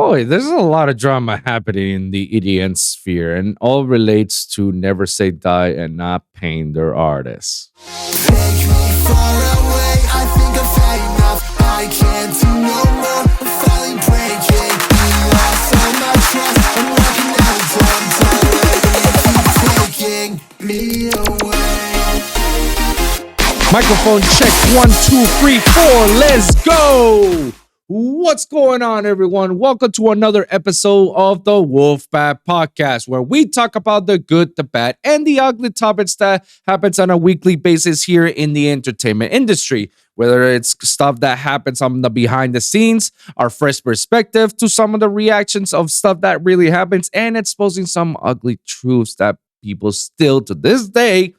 Boy, there's a lot of drama happening in the EDM sphere, and all relates to Never Say Die and not paying their artists. Take me far away, I think I've had enough. I can't do no more, I'm finally breaking. You lost all my trust, I'm walking out of time. Taking me away. Microphone check 1, 2, 3, 4. Let's go. What's going on, everyone? Welcome to another episode of the WOLVPVCK podcast, where we talk about the good, the bad, and the ugly topics that happens on a weekly basis here in the entertainment industry. Whether it's stuff that happens on the behind the scenes, our fresh perspective to some of the reactions of stuff that really happens, and exposing some ugly truths that people still to this day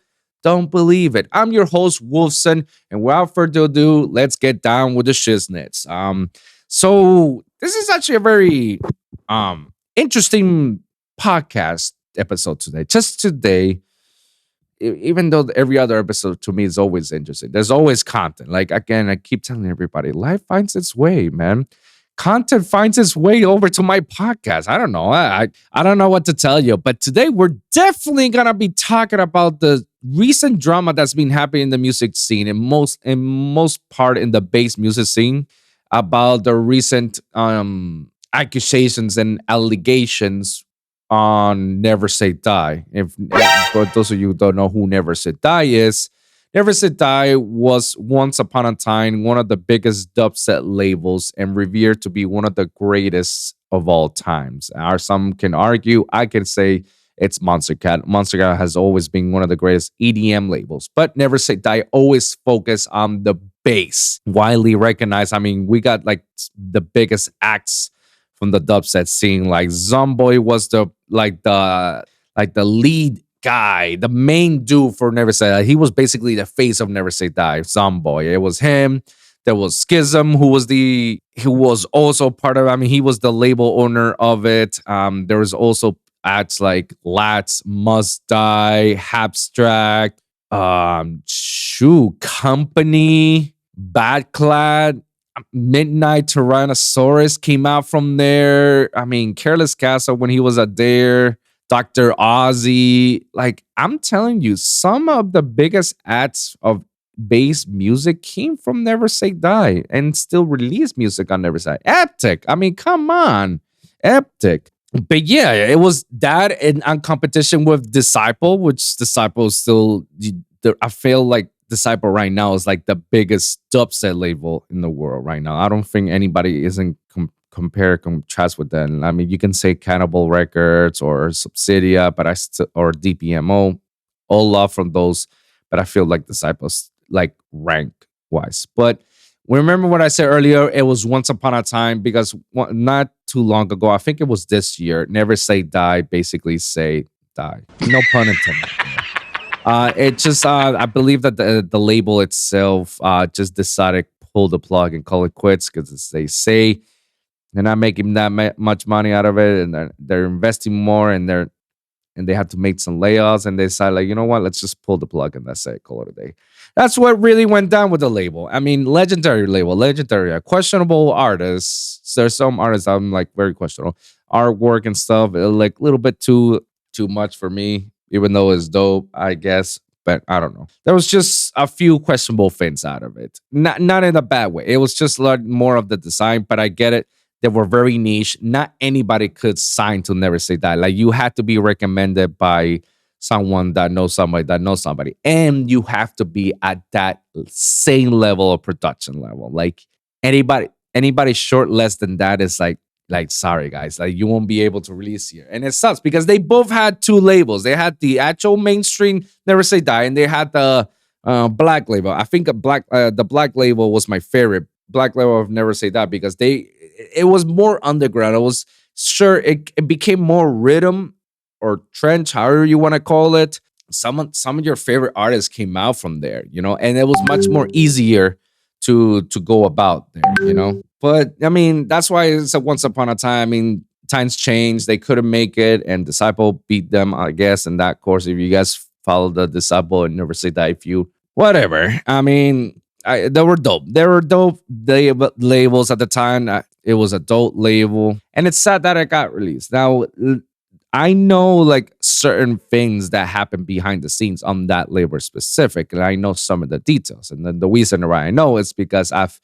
don't believe it. I'm your host, Wolfson, and without further ado, let's get down with the shiznits. So this is actually a very interesting podcast episode today. Just today, even though every other episode to me is always interesting, there's always content. Like, again, I keep telling everybody, life finds its way, man. Content finds its way over to my podcast. I don't know. I don't know what to tell you. But today we're definitely gonna be talking about the recent drama that's been happening in the music scene, and most part in the bass music scene, about the recent accusations and allegations on Never Say Die. If for those of you who don't know who Never Say Die is, Never Say Die was once upon a time one of the biggest dubstep labels and revered to be one of the greatest of all times. Or some can argue, I can say it's Monster Cat. Monster Cat has always been one of the greatest EDM labels, but Never Say Die always focused on the bass. Widely recognized. I mean, we got like the biggest acts from the dubstep scene. Like Zomboy was the lead guy, the main dude for Never Say Die. He was basically the face of Never Say Die, Zomboy. It was him. There was Schism, who was also part of, I mean, he was the label owner of it. There was also acts like Lats, Must Die, Abstract, Company, Badclad, Midnight Tyrannosaurus came out from there. I mean, Careless Castle when he was a Dare, Dr. Ozzy. Like, I'm telling you, some of the biggest acts of bass music came from Never Say Die and still release music on Never Say Die. Eptic. I mean, come on. Eptic. But yeah, it was that in competition with Disciple, which Disciple is still, I feel like Disciple right now is like the biggest dubstep label in the world right now. I don't think anybody isn't contrast with them. I mean, you can say Cannibal Records or Subsidia, but or DPMO, all love from those. But I feel like Disciples, like rank wise. But remember what I said earlier? It was once upon a time, because not too long ago, I think it was this year, Never Say Die, basically say die. No pun intended. It just, I believe that the label itself just decided to pull the plug and call it quits, because as they say, they're not making that much money out of it, and they're investing more, and they have to make some layoffs, and they decide, like, you know what, let's just pull the plug and that's it, call it a day. That's what really went down with the label. I mean, legendary label, legendary, questionable artists. There's some artists I'm like very questionable. Artwork and stuff, like a little bit too much for me, even though it's dope, I guess. But I don't know. There was just a few questionable things out of it. Not in a bad way. It was just a lot more of the design, but I get it. They were very niche. Not anybody could sign to Never Say Die. Like, you had to be recommended by someone that knows somebody that knows somebody. And you have to be at that same level of production level. Like, anybody short less than that is like, sorry, guys. Like, you won't be able to release here. And it sucks because they both had two labels. They had the actual mainstream Never Say Die, and they had the black label. I think the black label was my favorite. Black label of Never Say Die, because it was more underground. It was it became more rhythm or trench, however you want to call it. Some of your favorite artists came out from there, and it was much more easier to go about there, But I mean, that's why it's a once upon a time. I mean, times changed. They couldn't make it, and Disciple beat them, I guess. In that course, if you guys follow the Disciple and Never Say Die, whatever. I mean, they were dope. They were dope labels at the time. It was adult label, and it's sad that it got released. Now, I know like certain things that happen behind the scenes on that label specific, and I know some of the details. And then the reason why I know is because I've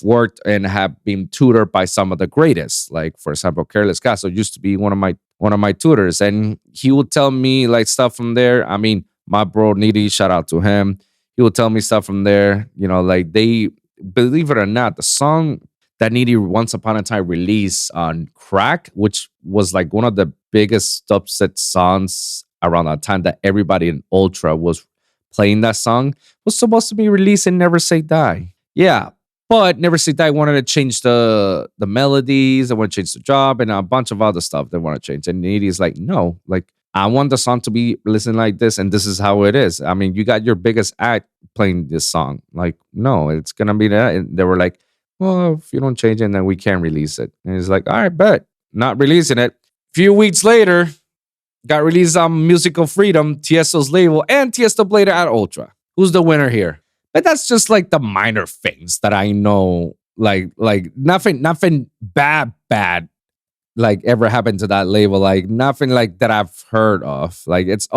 worked and have been tutored by some of the greatest. Like for example, Careless Castle used to be one of my tutors, and he would tell me like stuff from there. I mean, my bro Needy, shout out to him. He would tell me stuff from there. You know, like they believe it or not, the song that Needy once upon a time released on Crack, which was like one of the biggest dubstep songs around that time that everybody in Ultra was playing that song, was supposed to be released in Never Say Die. Yeah. But Never Say Die wanted to change the melodies, they want to change the job, and a bunch of other stuff they want to change. And Needy is like, no, like I want the song to be listened like this, and this is how it is. I mean, you got your biggest act playing this song. Like, no, it's gonna be that. And they were like, well, if you don't change it, then we can't release it. And he's like, all right, bet. Not releasing it. Few weeks later, got released on Musical Freedom, Tiesto's label, and Tiesto played it at Ultra. Who's the winner here? But that's just like the minor things that I know. Like nothing bad, like ever happened to that label. Like nothing like that I've heard of. Like it's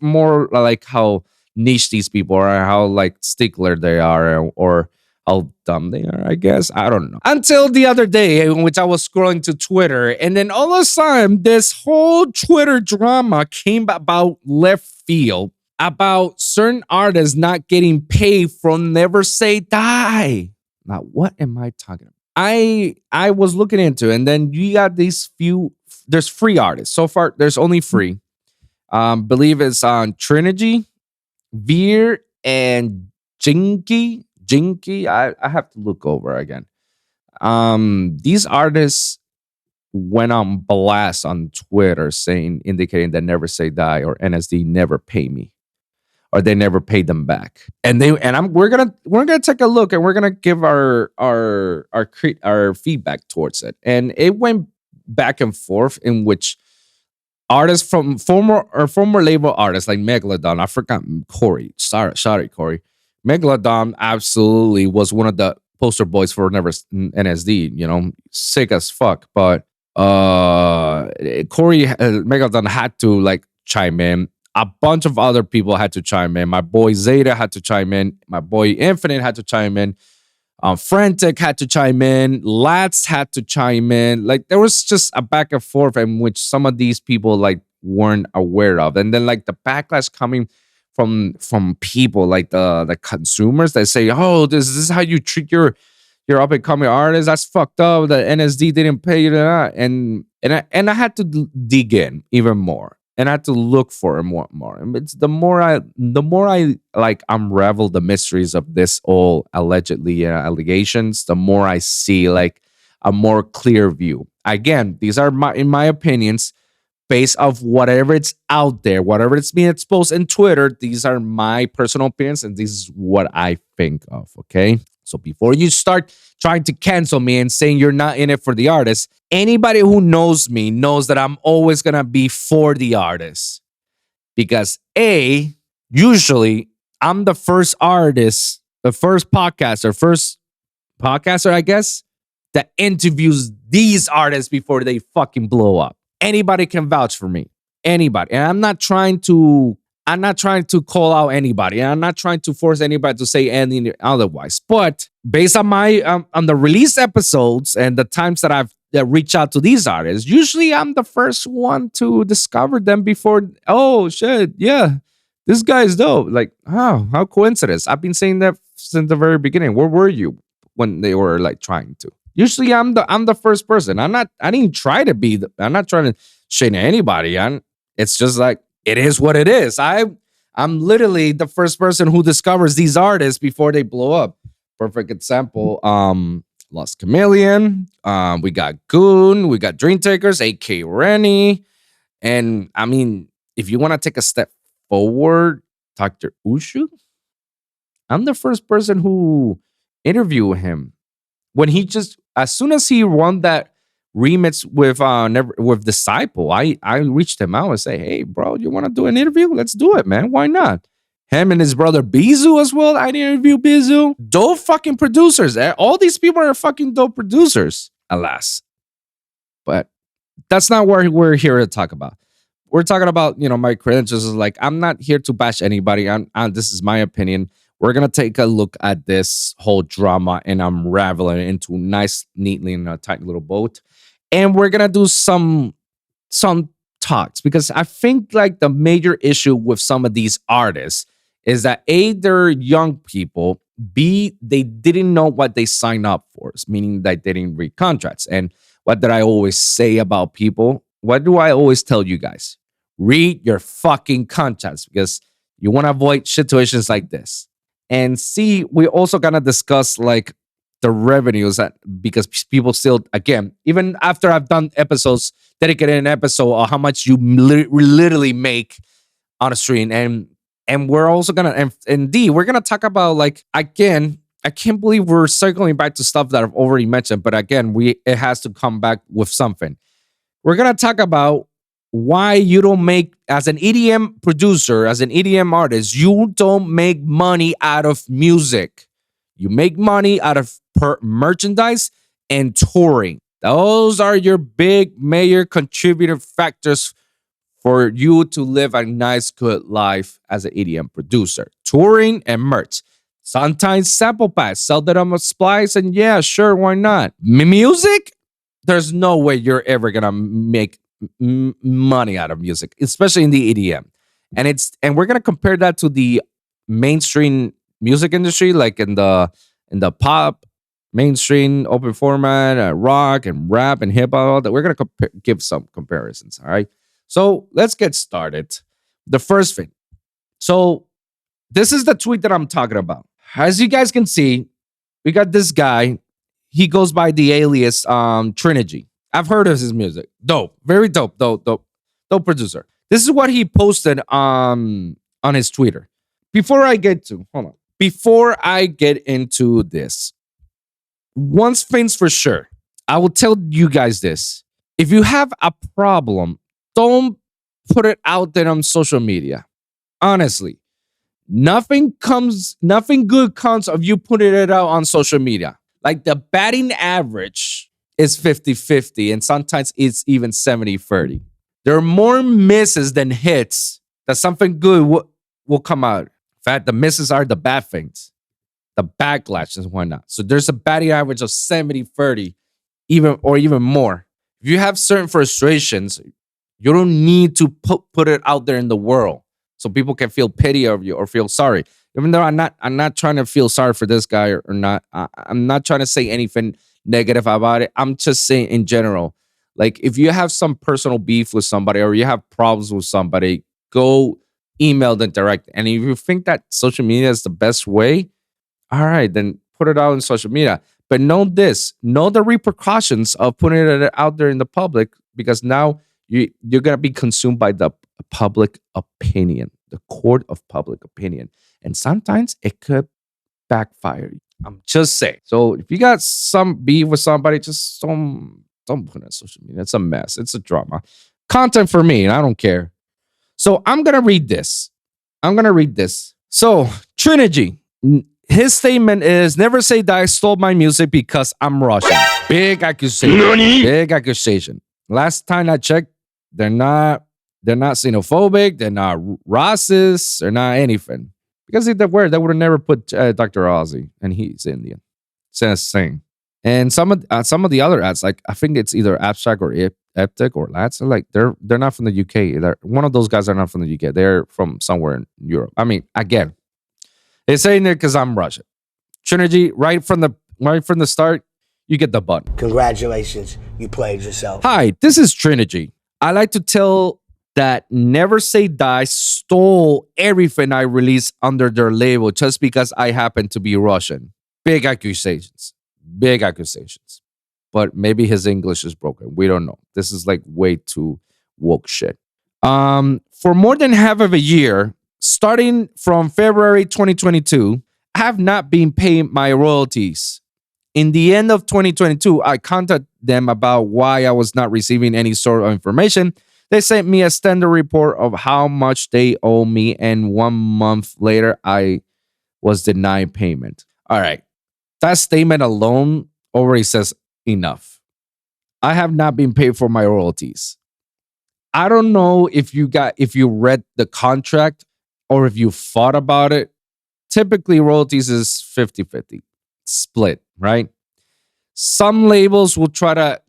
more like how niche these people are, how like stickler they are, or how dumb they are, I guess. I don't know. Until the other day in which I was scrolling to Twitter, and then all of a sudden, this whole Twitter drama came about left field about certain artists not getting paid from Never Say Die. Now, what am I talking about? I was looking into it, and then you got these there's free artists. So far, there's only free. Believe it's on Trinergy, Veer, and Jinky. I have to look over again. These artists went on blast on Twitter indicating that Never Say Die or NSD never pay me, or they never paid them back. And we're gonna take a look, and we're gonna give our feedback towards it. And it went back and forth in which artists from former label artists like Megalodon, I forgot Corey. Sorry, Corey. Megalodon absolutely was one of the poster boys for Never NSD, you know, sick as fuck. But Corey Megalodon had to like chime in. A bunch of other people had to chime in. My boy Zeta had to chime in. My boy Infinite had to chime in. Frantic had to chime in. Lats had to chime in. Like there was just a back and forth in which some of these people like weren't aware of. And then like the backlash coming from people like the consumers that say, oh, this is how you treat your up and coming artist. That's fucked up. The NSD didn't pay you that. And I had to dig in even more. And I had to look for it more. And it's the more I like unravel the mysteries of this all allegedly allegations, the more I see like a more clear view. Again, these are in my opinions, based off whatever it's out there, whatever it's being exposed in Twitter. These are my personal opinions, and this is what I think of. Okay. So before you start trying to cancel me and saying you're not in it for the artist, anybody who knows me knows that I'm always going to be for the artist. Because usually I'm the first artist, the first podcaster, I guess, that interviews these artists before they fucking blow up. Anybody can vouch for me. Anybody. And I'm not trying to call out anybody. And I'm not trying to force anybody to say anything otherwise. But based on my on the release episodes and the times that I've reached out to these artists, usually I'm the first one to discover them before, oh shit, yeah, this guy is dope. Like, oh, how coincidence. I've been saying that since the very beginning. Where were you when they were like trying to? Usually I'm the first person. I didn't try to be I'm not trying to shade anybody. It's just like it is what it is. I'm literally the first person who discovers these artists before they blow up. Perfect example. Lost Chameleon. We got Goon. We got Dream Takers, AK Rennie. And I mean, if you want to take a step forward, Dr. Ushu, I'm the first person who interviewed him. When as soon as he won that remix with Disciple, I reached him out and say, hey, bro, you want to do an interview? Let's do it, man. Why not? Him and his brother Bizu as well. I didn't review Bizu. Dope fucking producers. All these people are fucking dope producers, alas. But that's not what we're here to talk about. We're talking about, my credentials is like, I'm not here to bash anybody. This is my opinion. We're going to take a look at this whole drama and unravel it into neatly in a tight little boat. And we're going to do some talks, because I think like the major issue with some of these artists is that A, they're young people. B, they didn't know what they signed up for, meaning that they didn't read contracts. And what did I always say about people? What do I always tell you guys? Read your fucking contracts, because you want to avoid situations like this. And C, we're also going to discuss like the revenues, because people still, again, even after I've done episodes, dedicated an episode on how much you literally make on a stream. And we're also going to, and D, we're going to talk about like, again, I can't believe we're circling back to stuff that I've already mentioned, but again, it has to come back with something. We're going to talk about why you don't make, as an EDM producer, as an EDM artist, you don't make money out of music. You make money out of merchandise and touring. Those are your big major contributor factors for you to live a nice, good life as an EDM producer. Touring and merch. Sometimes sample packs, sell them on a splice, and yeah, sure, why not? Music? There's no way you're ever gonna make money out of music, especially in the EDM. And we're gonna compare that to the mainstream music industry, like in the pop, mainstream, open format, rock and rap and hip hop. All that we're gonna give some comparisons. All right. So let's get started. The first thing. So this is the tweet that I'm talking about. As you guys can see, we got this guy. He goes by the alias Trinergy. I've heard of his music. Dope. Very dope. Dope producer. This is what he posted on his Twitter. Before I get into this, one thing's for sure. I will tell you guys this. If you have a problem, don't put it out there on social media. Honestly. Nothing good comes of you putting it out on social media. Like the batting average is 50-50, and sometimes it's even 70-30. There are more misses than hits that something good will come out. In fact, the misses are the bad things, the backlash and whatnot. So there's a batting average of 70-30, even more. If you have certain frustrations, you don't need to put it out there in the world so people can feel pity of you or feel sorry. Even though I'm not trying to feel sorry for this guy or not. I'm not trying to say anything negative about it. I'm just saying in general, like if you have some personal beef with somebody or you have problems with somebody, go email them direct. And if you think that social media is the best way, all right, then put it out on social media. But know the repercussions of putting it out there in the public, because now you're going to be consumed by the public opinion, the court of public opinion. And sometimes it could backfire. I'm just saying. So if you got some beef with somebody, just don't put it on social media. It's a mess. It's a drama. Content for me, and I don't care. So I'm going to read this. So Trinergy, his statement is, never say that I stole my music because I'm Russian. Big accusation. Nani? Big accusation. Last time I checked, they're not xenophobic. They're not racist. They're not anything. Because if they were, they would have never put Dr. Ozzy, and he's Indian. Sing. And some of the other ads, like I think it's either Abstract or Eptic or Lats, like they're not from the UK. One of those guys are not from the UK. They're from somewhere in Europe. I mean, again, it's saying it because I'm Russian. Trinergy, right from the start, you get the button. Congratulations, you played yourself. Hi, this is Trinergy. I like to tell that Never Say Die stole everything I released under their label just because I happen to be Russian. Big accusations. But maybe his English is broken. We don't know. This is like way too woke shit. For more than half of a year, starting from February 2022, I have not been paying my royalties. In the end of 2022, I contacted them about why I was not receiving any sort of information. They sent me a standard report of how much they owe me, and 1 month later, I was denied payment. All right. That statement alone already says enough. I have not been paid for my royalties. I don't know if you read the contract or if you thought about it. Typically, royalties is 50-50 split, right? Some labels will try to,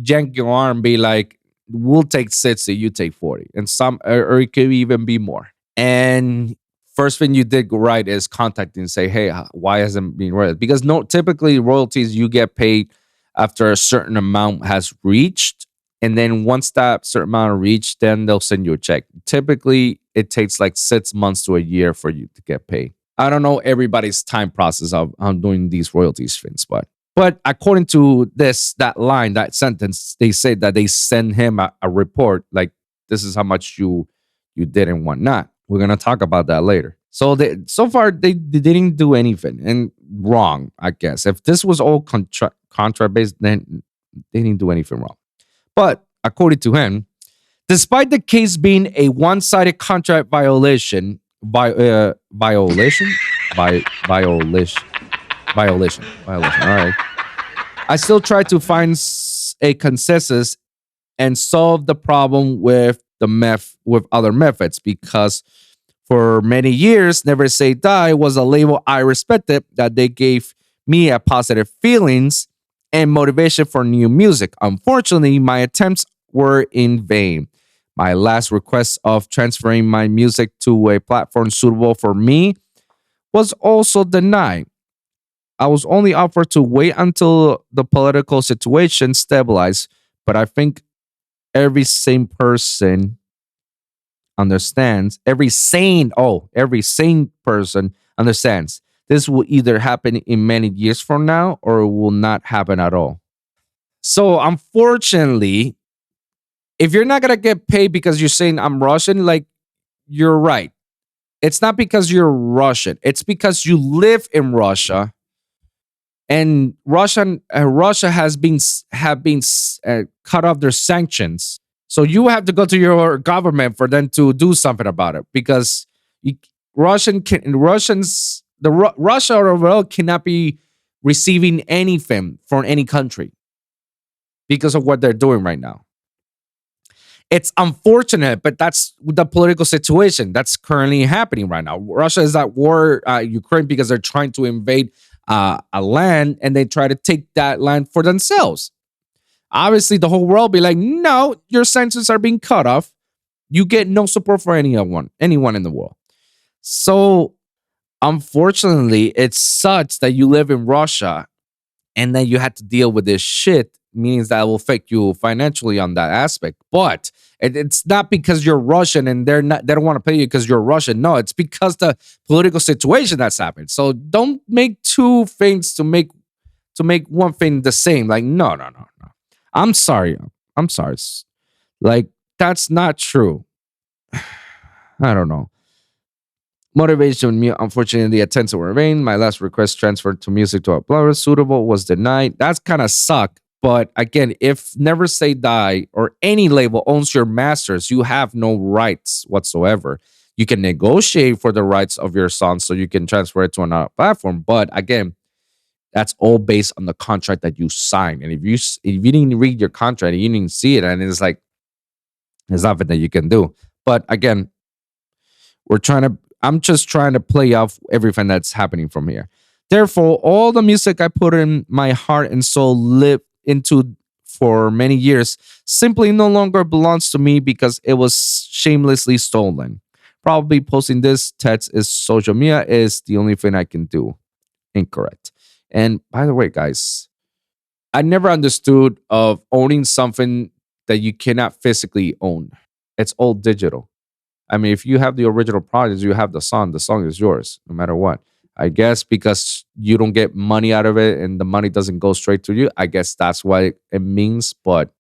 jank your arm and be like, we'll take 60, you take 40. And some, or it could even be more. And first thing you did right is contacting and say, hey, why hasn't been royalties? Because no, typically royalties you get paid after a certain amount has reached. And then once that certain amount reached, then they'll send you a check. Typically, it takes like 6 months to a year for you to get paid. I don't know everybody's time process of doing these royalties things, but according to that line, that sentence, they say that they send him a report like this is how much you did and whatnot. We're gonna talk about that later. So so far they didn't do anything and wrong, I guess. If this was all contract based, then they didn't do anything wrong. But according to him, despite the case being a one-sided contract violation, violation. All right. I still try to find a consensus and solve the problem with with other methods because for many years, Never Say Die was a label I respected that they gave me a positive feelings and motivation for new music. Unfortunately, my attempts were in vain. My last request of transferring my music to a platform suitable for me was also denied. I was only offered to wait until the political situation stabilized, but I think every sane person understands, every sane person understands this will either happen in many years from now or it will not happen at all. So unfortunately, if you're not gonna get paid because you're saying I'm Russian, like you're right. It's not because you're Russian. It's because you live in Russia, and Russia has been cut off their sanctions. So you have to go to your government for them to do something about it because Russia or the world cannot be receiving anything from any country because of what they're doing right now. It's unfortunate, but that's the political situation that's currently happening right now. Russia is at war, Ukraine, because they're trying to invade a land and they try to take that land for themselves. Obviously, the whole world be like, no, your sanctions are being cut off. You get no support for anyone in the world. So, unfortunately, it sucks that you live in Russia and then you had to deal with this shit, means that will affect you financially on that aspect. But it's not because you're Russian and they don't want to pay you because you're Russian. No, it's because the political situation that's happened. So don't make two things to make one thing the same. Like, no. I'm sorry. Like, that's not true. I don't know. Motivation, unfortunately, attempts were in vain. My last request transferred to music to a uploader suitable was denied. That's kind of suck. But again, if Never Say Die or any label owns your masters, you have no rights whatsoever. You can negotiate for the rights of your song so you can transfer it to another platform. But again, that's all based on the contract that you signed. And if you didn't read your contract and you didn't see it, and it's like, there's nothing that you can do. But again, I'm just trying to play off everything that's happening from here. Therefore, all the music I put in my heart and soul lived into for many years simply no longer belongs to me because it was shamelessly stolen. Probably posting this text is social media is the only thing I can do. Incorrect. And by the way, guys, I never understood of owning something that you cannot physically own. It's all digital. I mean, if you have the original project, you have the song is yours, no matter what. I guess because you don't get money out of it and the money doesn't go straight to you. I guess that's why it means. But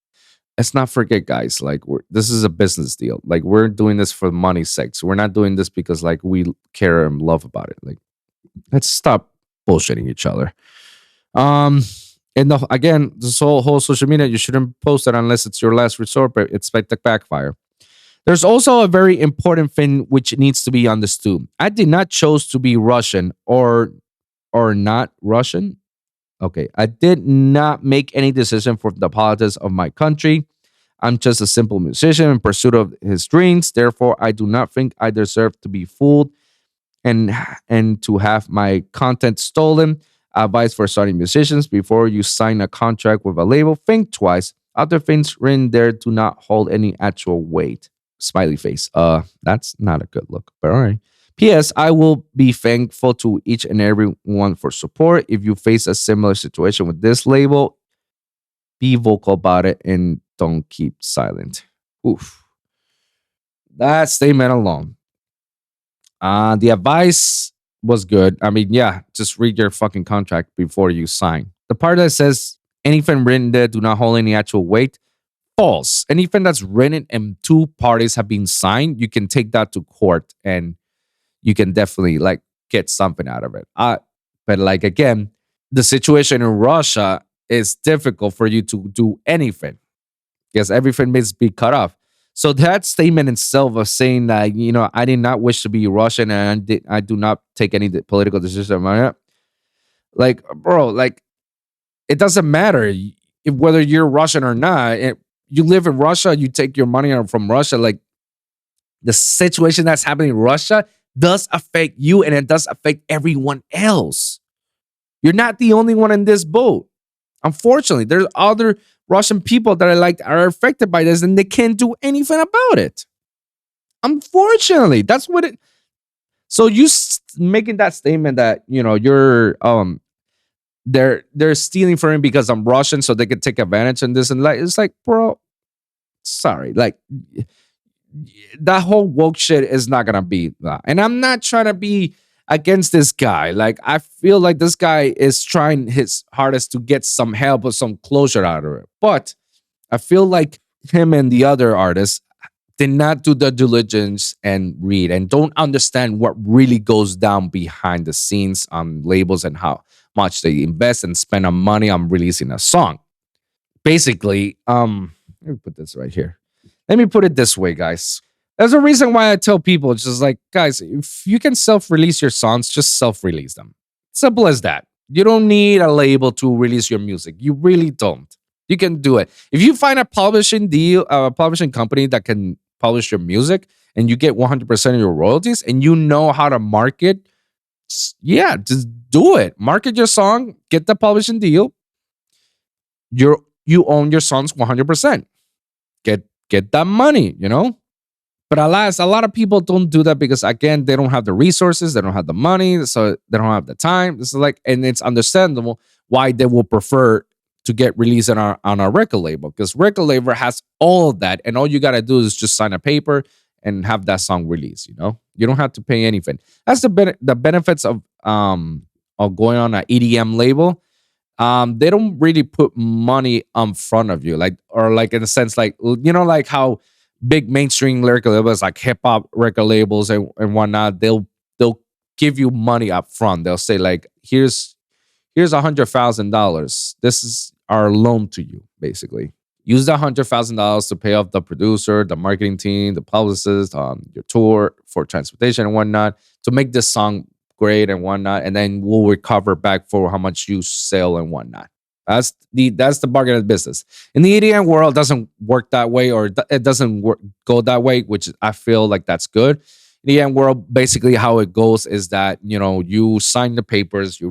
let's not forget, guys, like this is a business deal. Like we're doing this for money's sake. So we're not doing this because like we care and love about it. Like let's stop bullshitting each other. And again, this whole social media, you shouldn't post it unless it's your last resort, but expect to backfire. There's also a very important thing which needs to be understood. I did not choose to be Russian or not Russian. Okay, I did not make any decision for the politics of my country. I'm just a simple musician in pursuit of his dreams. Therefore, I do not think I deserve to be fooled and to have my content stolen. Advice for starting musicians: before you sign a contract with a label, think twice. Other things written there do not hold any actual weight. Smiley face. That's not a good look, but all right. P.S. I will be thankful to each and every one for support. If you face a similar situation with this label, be vocal about it and don't keep silent. Oof. That statement alone. The advice was good. I mean, yeah, just read your fucking contract before you sign. The part that says anything written there do not hold any actual weight, false. Anything that's written and two parties have been signed, you can take that to court and you can definitely like get something out of it. But like again, the situation in Russia is difficult for you to do anything because everything must be cut off. So that statement itself of saying that I did not wish to be Russian and I do not take any political decision. Like, bro, like it doesn't matter whether you're Russian or not. You live in Russia, you take your money from Russia. Like the situation that's happening in Russia does affect you and it does affect everyone else. You're not the only one in this boat. Unfortunately, there's other Russian people that are affected by this and they can't do anything about it. Unfortunately, that's what it. So you making that statement that you're they're stealing from me because I'm Russian, so they can take advantage of this and like it's like, bro, sorry, like that whole woke shit is not gonna be that. And I'm not trying to be against this guy. Like I feel like this guy is trying his hardest to get some help or some closure out of it. But I feel like him and the other artists did not do the diligence and read and don't understand what really goes down behind the scenes on labels and how much they invest and spend on money on releasing a song. Basically, let me put this right here. Let me put it this way, guys. There's a reason why I tell people, it's just like, guys, if you can self-release your songs, just self-release them. Simple as that. You don't need a label to release your music. You really don't. You can do it. If you find a publishing deal, a publishing company that can publish your music and you get 100% of your royalties and you know how to market, yeah, just do it. Market your song, get the publishing deal. You own your songs 100%. Get that money, But alas, a lot of people don't do that because again, they don't have the resources, they don't have the money, so they don't have the time. This is like, and it's understandable why they will prefer to get released on our record label because record label has all of that, and all you gotta do is just sign a paper and have that song released. You don't have to pay anything. That's the benefits of going on an EDM label. They don't really put money in front of you, like in a sense, like like how big mainstream record labels, like hip hop record labels and whatnot, they'll give you money up front. They'll say like, here's $100,000. This is our loan to you, basically. Use the $100,000 to pay off the producer, the marketing team, the publicist, your tour for transportation and whatnot to make this song great and whatnot, and then we'll recover back for how much you sell and whatnot. That's the bargain of business. In the EDM world, it doesn't work that way, or it doesn't go that way, which I feel like that's good. In the EDM world, basically how it goes is that you sign the papers, you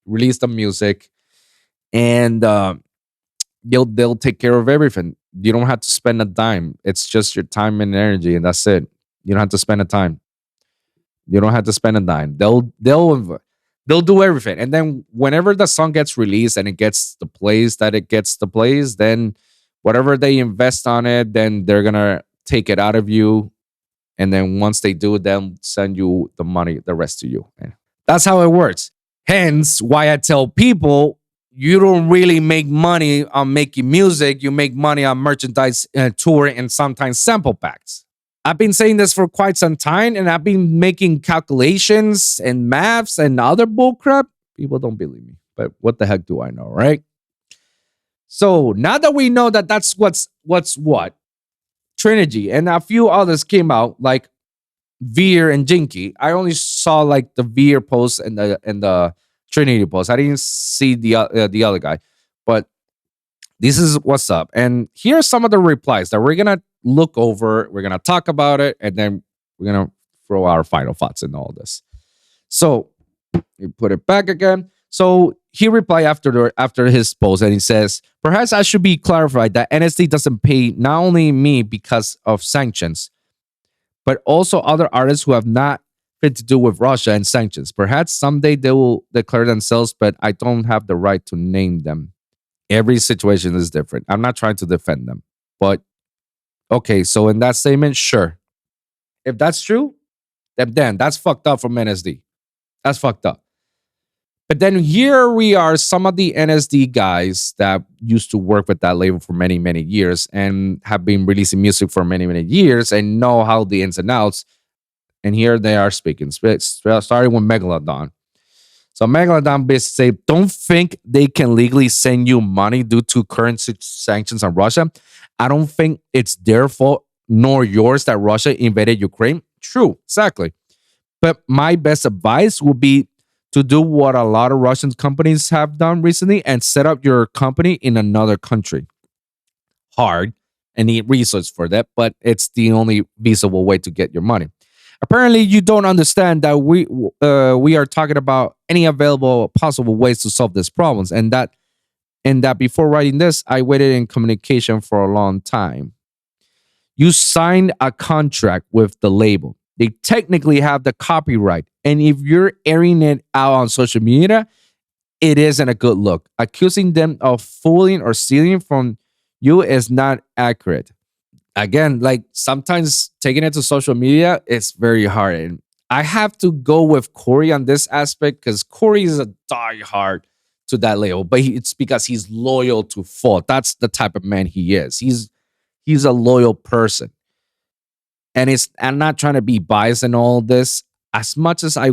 release the music, and they'll take care of everything. You don't have to spend a dime. It's just your time and energy, and that's it. You don't have to spend a time. You don't have to spend a dime. They'll do everything. And then whenever the song gets released and it gets the plays that it gets the plays, then whatever they invest on it, then they're gonna take it out of you. And then once they do, they'll send you the money, the rest to you. And that's how it works. Hence why I tell people you don't really make money on making music. You make money on merchandise, touring, and sometimes sample packs. I've been saying this for quite some time, and I've been making calculations and maths and other bullcrap. People don't believe me, but what the heck do I know, right? So now that we know that that's what's what, Trinergy and a few others came out like Veer and Jinky. I only saw like the Veer post and the Trinity post. I didn't see the other guy, but this is what's up. And here are some of the replies that we're gonna look over. We're gonna talk about it, and then we're gonna throw our final thoughts in all this. So you put it back again. So he replied after his post, and he says, "Perhaps I should be clarified that NSD doesn't pay not only me because of sanctions, but also other artists who have not fit to do with Russia and sanctions. Perhaps someday they will declare themselves, but I don't have the right to name them. Every situation is different. I'm not trying to defend them, but okay. So in that statement, sure, if that's true, then that's fucked up from NSD. That's fucked up." But then here we are, some of the NSD guys that used to work with that label for many, many years and have been releasing music for many, many years and know how the ins and outs. And here they are speaking, starting with Megalodon. So Megalodon basically say, don't think they can legally send you money due to current sanctions on Russia. I don't think it's their fault nor yours that Russia invaded Ukraine. True, exactly. But my best advice would be to do what a lot of Russian companies have done recently and set up your company in another country. Hard and need resources for that, but it's the only feasible way to get your money. Apparently, you don't understand that we are talking about any available possible ways to solve these problems, and that before writing this, I waited in communication for a long time. You signed a contract with the label. They technically have the copyright. And if you're airing it out on social media, it isn't a good look. Accusing them of fooling or stealing from you is not accurate. Again, like sometimes taking it to social media, it's very hard. And I have to go with Corey on this aspect because Corey is a diehard to that label, but it's because he's loyal to fault. That's the type of man he is. He's a loyal person. And I'm not trying to be biased in all this as much as I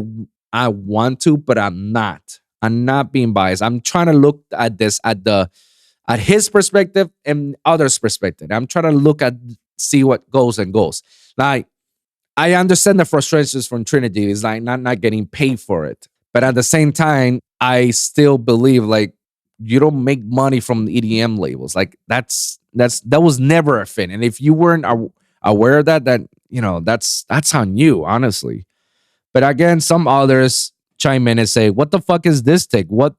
want to, but I'm not. I'm not being biased. I'm trying to look at this at his perspective and others' perspective. I'm trying to see what goes and goes. Like I understand the frustrations from Trinergy is like not getting paid for it, but at the same time, I still believe like you don't make money from the EDM labels. Like that was never a thing. And if you weren't aware of that, that's on you, honestly. But again, some others chime in and say, "What the fuck is this take? What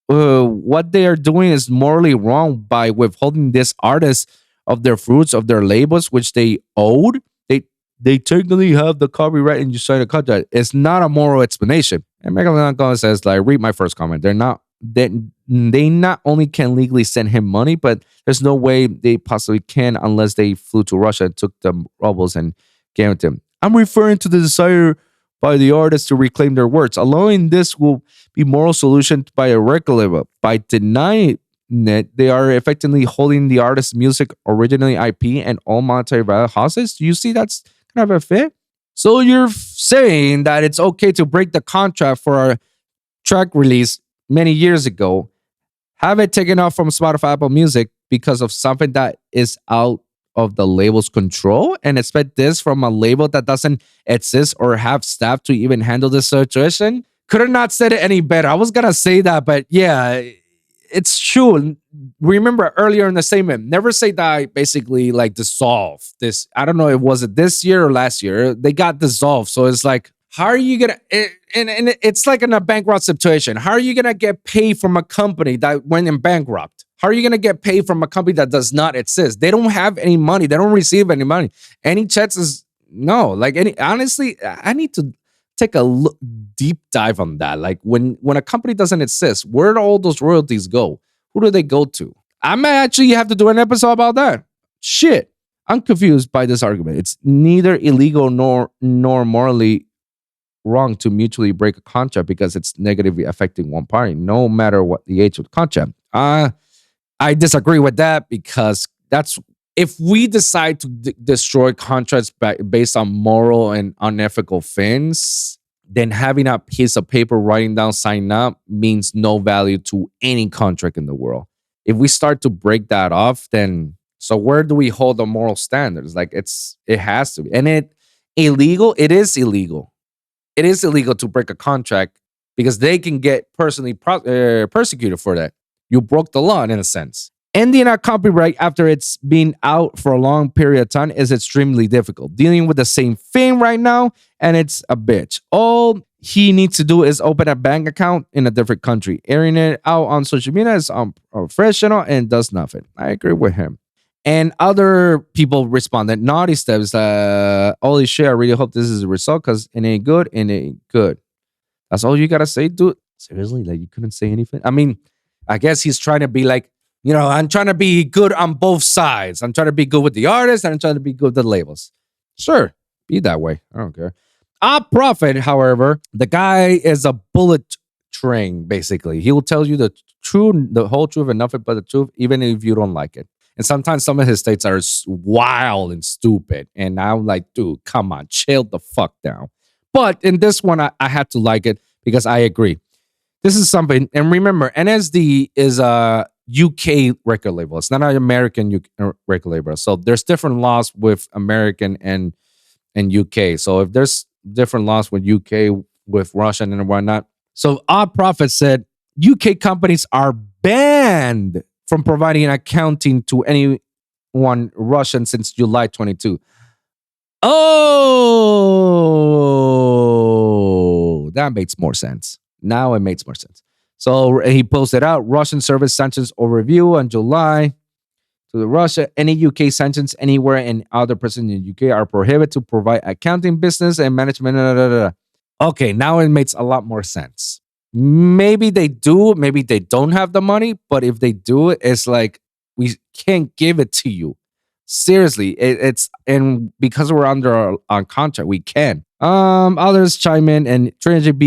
they are doing is morally wrong by withholding this artist of their fruits of their labels, which they owed. They technically have the copyright and you sign a contract. It's not a moral explanation." And Megalodon says, like, read my first comment. They not only can legally send him money, but there's no way they possibly can unless they flew to Russia and took the rubles and gave it to him. I'm referring to the desire by the artists to reclaim their words. Allowing this will be moral solution by a record label. By denying it, they are effectively holding the artist's music, originally IP, and all monetary value hostage. Do you see that's kind of a fit? So you're saying that it's okay to break the contract for a track release many years ago, have it taken off from Spotify, Apple Music because of something that is out of the label's control, and expect this from a label that doesn't exist or have staff to even handle this situation? Could have not said it any better. I was gonna say that, but yeah, it's true. Remember earlier in the statement, never say that basically like dissolve this. I don't know, was it this year or last year? They got dissolved. So it's like, how are you gonna and it's like in a bankrupt situation. How are you gonna get paid from a company that went in bankrupt? How are you gonna get paid from a company that does not exist? They don't have any money. They don't receive any money. Any checks is no. Like honestly, I need to take a deep dive on that. Like when a company doesn't exist, where do all those royalties go? Who do they go to? I might actually have to do an episode about that. Shit. I'm confused by this argument. It's neither illegal nor morally wrong to mutually break a contract because it's negatively affecting one party, no matter what the age of the contract. I disagree with that because that's if we decide to destroy contracts based on moral and unethical things, then having a piece of paper writing down sign up means no value to any contract in the world. if we start to break that off, then so where do we hold the moral standards? Like it has to be. And it is illegal. It is illegal to break a contract because they can get personally persecuted for that. You broke the law in a sense. Ending a copyright after it's been out for a long period of time is extremely difficult. Dealing with the same thing right now, and it's a bitch. All he needs to do is open a bank account in a different country. Airing it out on social media is unprofessional and does nothing. I agree with him. And other people responded, naughty steps. Holy shit, I really hope this is a result because it ain't good and it ain't good. That's all you got to say, dude? Seriously? Like, you couldn't say anything? I mean, I guess he's trying to be like, I'm trying to be good on both sides. I'm trying to be good with the artists and I'm trying to be good with the labels. Sure, be that way. I don't care. Prophet, however, the guy is a bullet train, basically. He will tell you the truth, the whole truth and nothing but the truth, even if you don't like it. And sometimes some of his states are wild and stupid. And I'm like, dude, come on, chill the fuck down. But in this one, I had to like it because I agree. This is something, and remember, NSD is a UK record label. It's not an American record label. So there's different laws with American and UK. So if there's different laws with UK, with Russian and whatnot. So our prophet said UK companies are banned from providing accounting to anyone Russian since July 22. Oh, that makes more sense. Now it makes more sense. So he posted out Russian service sanctions overview on July to the Russia. Any UK sanctions anywhere and other persons in the UK are prohibited to provide accounting, business, and management. Okay, now it makes a lot more sense. Maybe they do, maybe they don't have the money, but if they do, it's like we can't give it to you. Seriously, it's and because we're under a contract, we can. Others chime in and Trinergy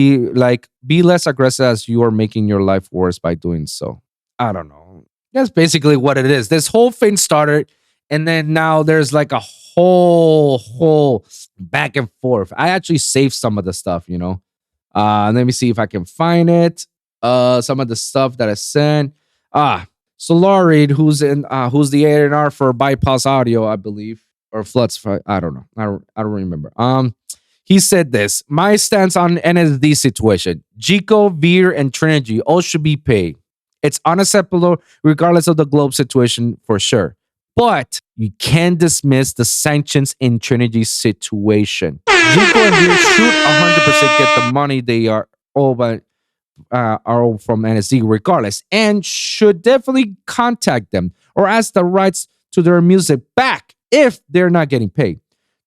be less aggressive as you are making your life worse by doing so. I don't know. That's basically what it is. This whole thing started, and then now there's like a whole back and forth. I actually saved some of the stuff, let me see if I can find it. Some of the stuff that I sent. Solarid, who's the A&R for Bypass Audio, I believe, or Floods. I don't know. I don't remember. He said this: my stance on NSD situation, Jinko, Veer, and Trinergy all should be paid. It's unacceptable regardless of the globe situation for sure. But you can't dismiss the sanctions in Trinergy's situation. Jinko and Veer should 100% get the money they are owed from NSD regardless, and should definitely contact them or ask the rights to their music back if they're not getting paid.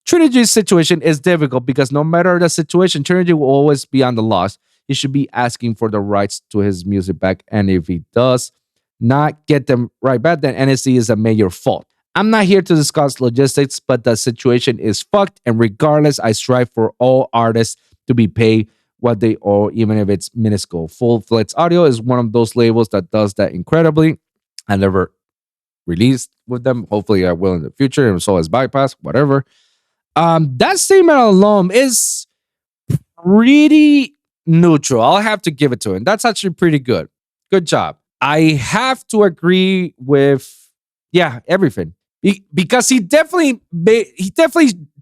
Trinergy's situation is difficult because no matter the situation, Trinergy will always be on the loss. He should be asking for the rights to his music back, and if he does not get them right back, then NSD is a major fault. I'm not here to discuss logistics, but the situation is fucked, and regardless, I strive for all artists to be paid what they owe, even if it's minuscule. Full-Fledged Audio is one of those labels that does that incredibly. I never released with them. Hopefully I will in the future, and so is Bypass, whatever. That statement alone is pretty neutral. I'll have to give it to him. That's actually pretty good. Good job. I have to agree with, everything. Because he definitely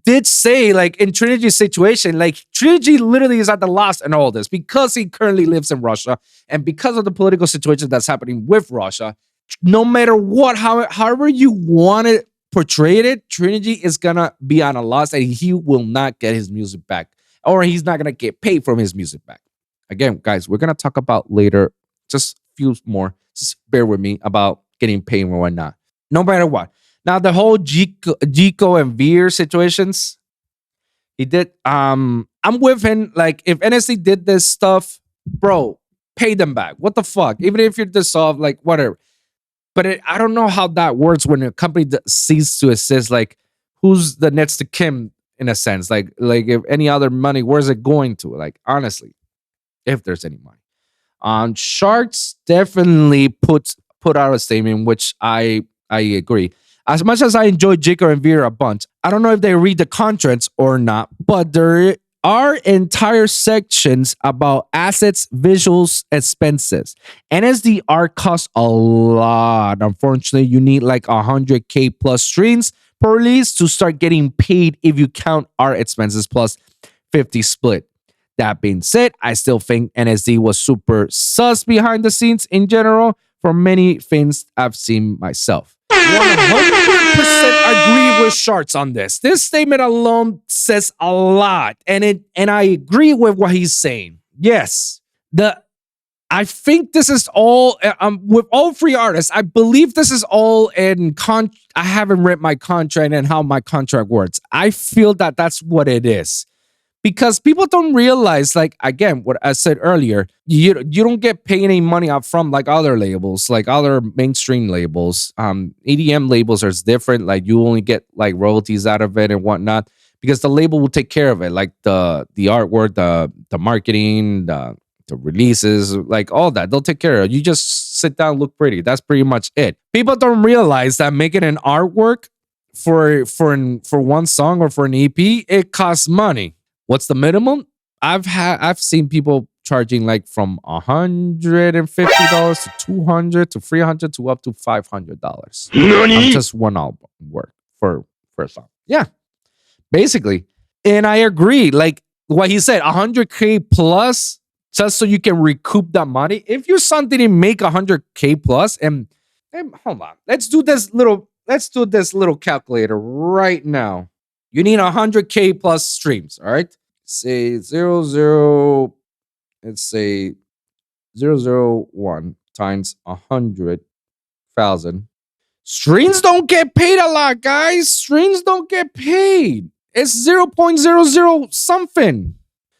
did say, like, in Trinergy's situation, like, Trinergy literally is at the loss in all this because he currently lives in Russia, and because of the political situation that's happening with Russia, no matter what, however you want to portray it, Trinergy is gonna be on a loss, and he will not get his music back, or he's not gonna get paid from his music back. Again, guys, we're gonna talk about later, just a few more. Just bear with me about getting paid or whatnot. No matter what. Now, the whole Jinko and Veer situations, he did. I'm with him. Like, if NSC did this stuff, bro, pay them back. What the fuck? Even if you're dissolved, like, whatever. But I don't know how that works when a company ceases to exist. Like, who's the next to Kim, in a sense? Like if any other money, where's it going to? Like, honestly, if there's any money. Sharks definitely put out a statement, which I agree. As much as I enjoy Jinko and Veer a bunch, I don't know if they read the contracts or not, but there are entire sections about assets, visuals, expenses. NSD art costs a lot. Unfortunately, you need like 100K plus streams per release to start getting paid if you count art expenses plus 50 split. That being said, I still think NSD was super sus behind the scenes in general for many things I've seen myself. 100% agree with Sharts on this. This statement alone says a lot, and I agree with what he's saying. Yes, I think this is all with all three artists. I believe this is all in I haven't read my contract and how my contract works. I feel that that's what it is. Because people don't realize, like, again, what I said earlier, you don't get paid any money up front like other labels, like other mainstream labels. EDM labels are different. Like, you only get like royalties out of it and whatnot because the label will take care of it, like the artwork, the marketing, the releases, like all that. They'll take care of it. You just sit down, look pretty. That's pretty much it. People don't realize that making an artwork for one song or for an EP, it costs money. What's the minimum? I've seen people charging like from $150 to $200 to $300 to up to $500 on just one album work for a song. Yeah, basically. And I agree. Like what he said, 100K plus just so you can recoup that money. If your son didn't make 100K plus, and hold on, let's do this little calculator right now. You need 100K plus streams, all right? Say 001 times 100,000. Streams don't get paid a lot, guys. Streams don't get paid. It's 0.00 something.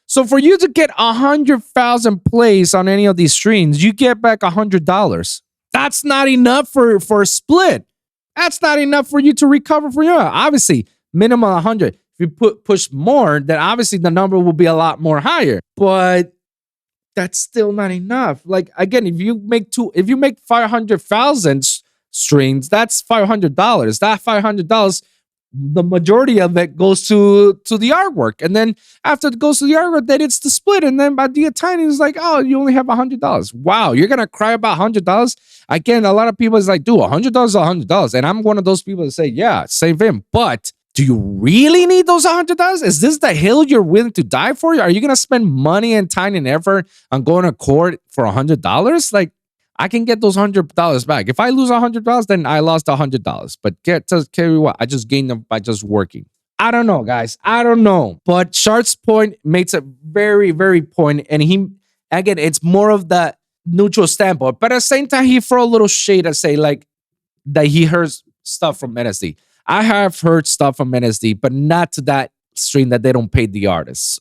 So for you to get 100,000 plays on any of these streams, you get back $100. That's not enough for a split. That's not enough for you to recover for your obviously. Minimum 100. If you push more, then obviously the number will be a lot more higher. But that's still not enough. Like again, if you make 500,000 streams, that's $500. That $500, the majority of it goes to the artwork, and then after it goes to the artwork, then it's the split, and then by the time it's like, oh, you only have $100. Wow, you're gonna cry about $100? Again, a lot of people is like, dude, $100 is $100, and I'm one of those people that say, yeah, same thing, but do you really need those $100? Is this the hill you're willing to die for? Are you going to spend money and time and effort on going to court for $100? Like, I can get those $100 back. If I lose $100, then I lost $100. But tell you what, I just gained them by just working. I don't know, guys. I don't know. But Shart's point makes a very, very point. And again, it's more of the neutral standpoint. But at the same time, he throw a little shade and say, like, that he hears stuff from NSD. I have heard stuff from NSD, but not to that stream that they don't pay the artists.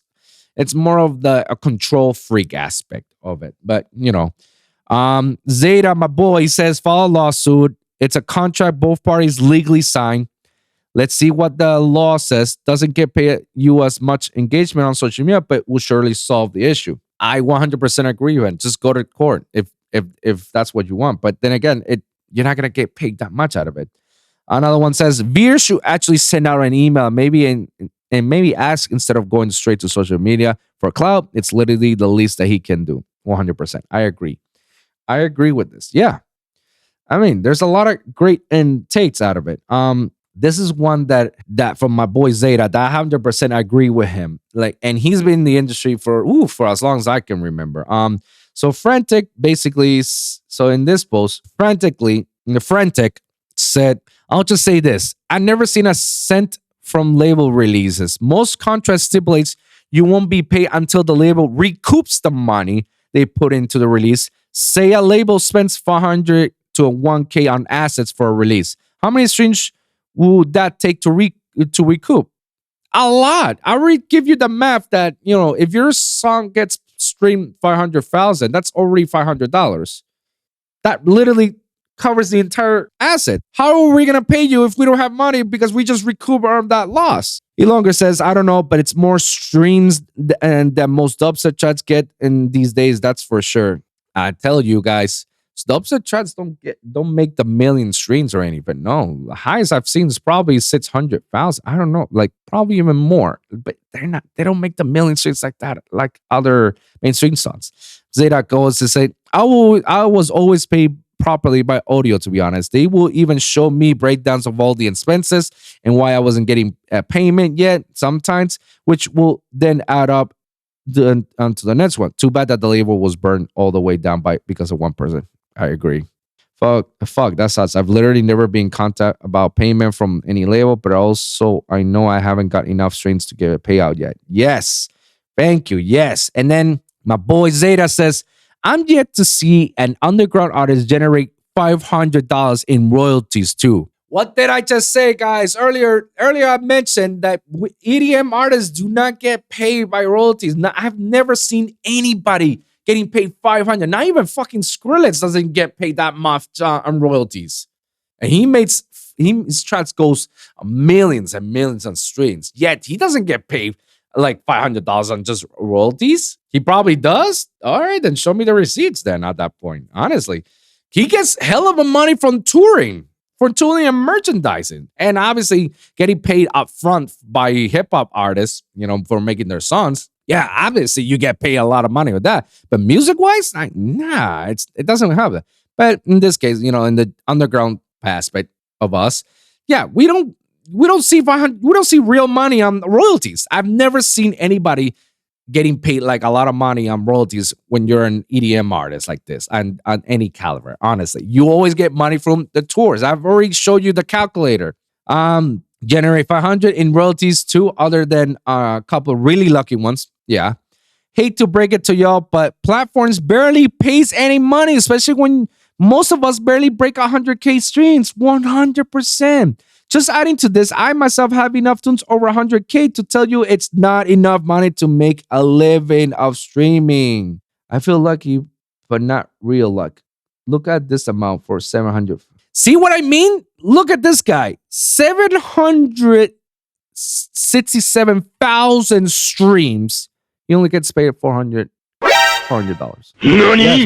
It's more of a control freak aspect of it. But, you know, Zeta, my boy, says, file a lawsuit. It's a contract both parties legally signed. Let's see what the law says. Doesn't get paid you as much engagement on social media, but will surely solve the issue. I 100% agree with him. Just go to court if that's what you want. But then again, you're not going to get paid that much out of it. Another one says, Veer should actually send out an email, maybe maybe ask instead of going straight to social media for clout. It's literally the least that he can do. 100%. I agree. I agree with this. Yeah. I mean, there's a lot of great takes out of it. This is one that from my boy Zeta, that 100% I agree with him. Like, and he's been in the industry for as long as I can remember. So Frantic basically, so in this post, Frantic said, I'll just say this. I've never seen a cent from label releases. Most contracts stipulates you won't be paid until the label recoups the money they put into the release. Say a label spends $500 to $1K on assets for a release. How many streams would that take to recoup? A lot. I already give you the math that, you know, if your song gets streamed 500,000, that's already $500. That literally covers the entire asset. How are we going to pay you if we don't have money because we just recoup that loss? Elonga says, I don't know, but it's more streams than most dubstep chats get in these days. That's for sure. I tell you guys, Dubstep tracks don't make the million streams or anything. No, the highest I've seen is probably 600,000. I don't know, like probably even more. But they don't make the million streams like that, like other mainstream songs. Zeta goes to say, I was always paid properly by audio, to be honest. They will even show me breakdowns of all the expenses and why I wasn't getting a payment yet sometimes, which will then add up onto the next one. Too bad that the label was burned all the way down because of one person. I agree. Fuck, that sucks. I've literally never been in contact about payment from any label, but also I know I haven't got enough streams to get a payout yet. Yes. Thank you. Yes. And then my boy Zeta says, I'm yet to see an underground artist generate $500 in royalties too. What did I just say, guys? Earlier I mentioned that EDM artists do not get paid by royalties. I've never seen anybody getting paid $500. Not even fucking Skrillex doesn't get paid that much on royalties. And his tracks goes millions and millions on streams. Yet he doesn't get paid like $500 on just royalties. He probably does. All right, then show me the receipts then at that point. Honestly, he gets hell of a money from touring, for touring and merchandising, and obviously getting paid up front by hip hop artists, for making their songs. Yeah, obviously you get paid a lot of money with that. But music wise, nah, it doesn't have that. But in this case, in the underground aspect of us, yeah, we don't see real money on royalties. I've never seen anybody getting paid like a lot of money on royalties when you're an EDM artist like this and on any caliber. Honestly, you always get money from the tours. I've already showed you the calculator. Generate 500 in royalties too, other than a couple of really lucky ones. Yeah. Hate to break it to y'all, but platforms barely pays any money, especially when most of us barely break 100K streams. 100%. Just adding to this, I myself have enough tunes over 100K to tell you it's not enough money to make a living of streaming. I feel lucky, but not real luck. Look at this amount for 700. See what I mean? Look at this guy. 767,000 streams. He only gets paid $400. That's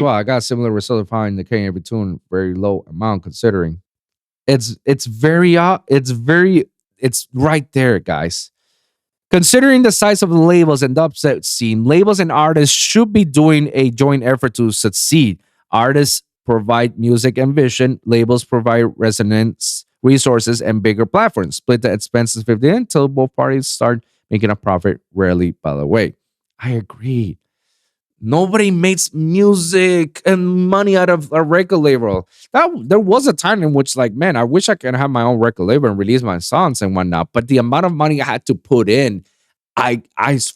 why I got similar result of finding the K every tune, very low amount considering. It's right there, guys. Considering the size of the labels and the upset scene, labels and artists should be doing a joint effort to succeed. Artists provide music and vision. Labels provide resonance, resources, and bigger platforms. Split the expenses 50 until both parties start making a profit, rarely, by the way. I agree. Nobody makes music and money out of a record label. There was a time in which, I wish I could have my own record label and release my songs and whatnot. But the amount of money I had to put in, I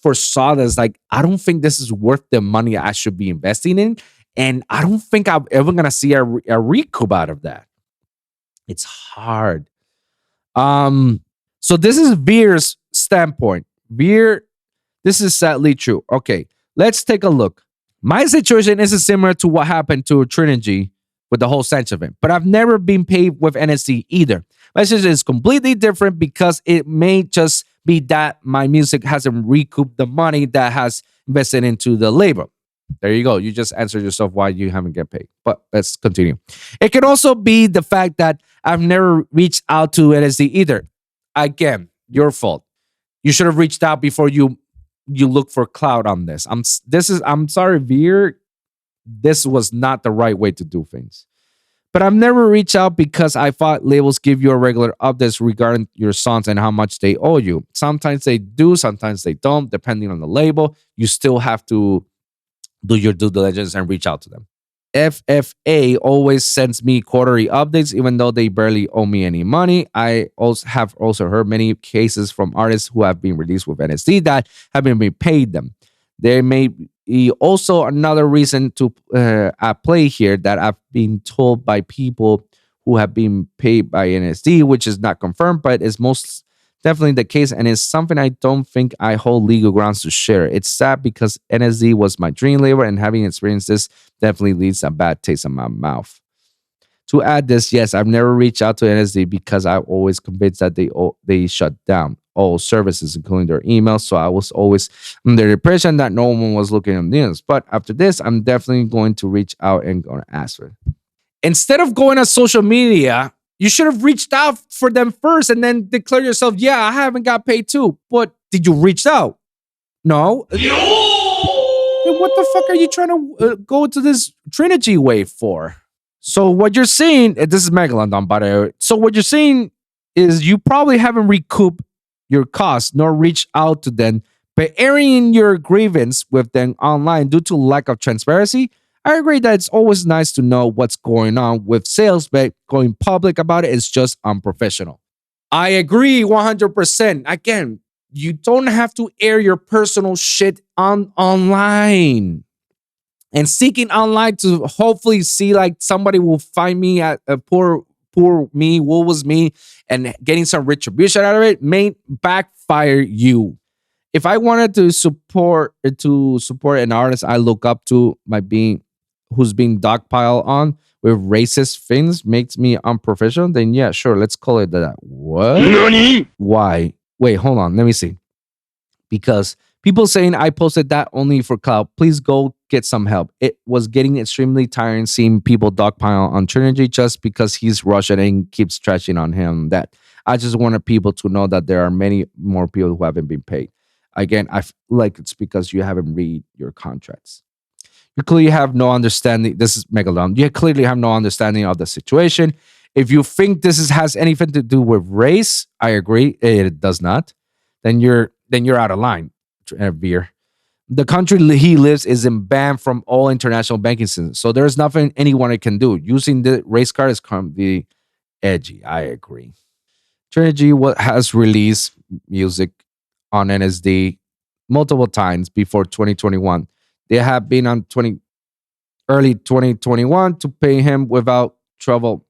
foresaw this. I don't think this is worth the money I should be investing in, and I don't think I'm ever gonna see a recoup out of that. It's hard. So this is Veer's standpoint. Veer, this is sadly true. Okay. Let's take a look. My situation isn't similar to what happened to Trinergy with the whole Sanchez event, but I've never been paid with NSD either. My situation is completely different because it may just be that my music hasn't recouped the money that has invested into the label. There you go. You just answered yourself why you haven't get paid. But let's continue. It could also be the fact that I've never reached out to NSD either. Again, your fault. You should have reached out before you look for clout on this. I'm sorry, Veer. This was not the right way to do things. But I've never reached out because I thought labels give you a regular updates regarding your songs and how much they owe you. Sometimes they do, sometimes they don't, depending on the label. You still have to do your due diligence and reach out to them. FFA always sends me quarterly updates, even though they barely owe me any money. I also have heard many cases from artists who have been released with NSD that haven't been paid them. There may be also another reason to at play here that I've been told by people who have been paid by NSD, which is not confirmed, but is most definitely the case, and is something I don't think I hold legal grounds to share. It's sad because NSD was my dream label, and having experienced this definitely leaves a bad taste in my mouth. To add this, yes, I've never reached out to NSD because I'm always convinced that they shut down all services, including their emails. So I was always under the impression that no one was looking at news. But after this, I'm definitely going to reach out and going to ask for it. Instead of going on social media, you should have reached out for them first and then declare yourself, yeah, I haven't got paid too. But did you reach out? No. Then what the fuck are you trying to go to this Trinergy way for? So what you're saying, this is Megalodon, by the way. So what you're saying is you probably haven't recouped your costs nor reached out to them, but airing your grievance with them online due to lack of transparency. I agree that it's always nice to know what's going on with sales, but going public about it is just unprofessional. I agree 100%. Again, you don't have to air your personal shit online. And seeking online to hopefully see like somebody will find me at a poor me, what was me, and getting some retribution out of it may backfire you. If I wanted to support an artist I look up to who's being dogpiled on with racist things makes me unprofessional, then yeah, sure, let's call it that. What? Nani? Why? Wait, hold on, let me see. Because people saying I posted that only for clout. Please go get some help. It was getting extremely tiring seeing people dogpile on Trinergy just because he's Russian and keeps trashing on him. That I just wanted people to know that there are many more people who haven't been paid. Again, I feel like it's because you haven't read your contracts. You clearly have no understanding. This is Megalodon. You clearly have no understanding of the situation. If you think has anything to do with race, I agree. It does not. Then you're out of line, Veer. The country he lives is banned from all international banking systems. So there's nothing anyone can do. Using the race card is currently edgy. I agree. Trinergy has released music on NSD multiple times before 2021. They have been on early 2021 to pay him without trouble.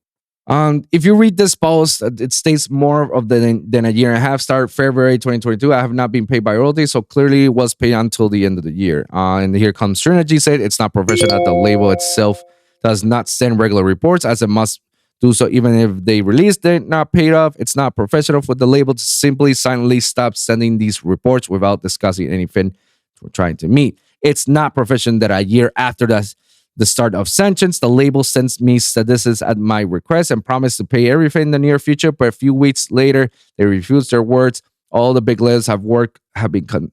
If you read this post, it states more than a year and a half. Start February 2022. I have not been paid by royalties, so clearly it was paid until the end of the year. And here comes Trinergy said it's not professional that the label itself does not send regular reports, as it must do so even if they release they're not paid off. It's not professional for the label to simply silently stop sending these reports without discussing anything we're trying to meet. It's not professional that a year after the start of sanctions, the label sends me statistics at my request and promised to pay everything in the near future, but a few weeks later, they refused their words. All the big labels have been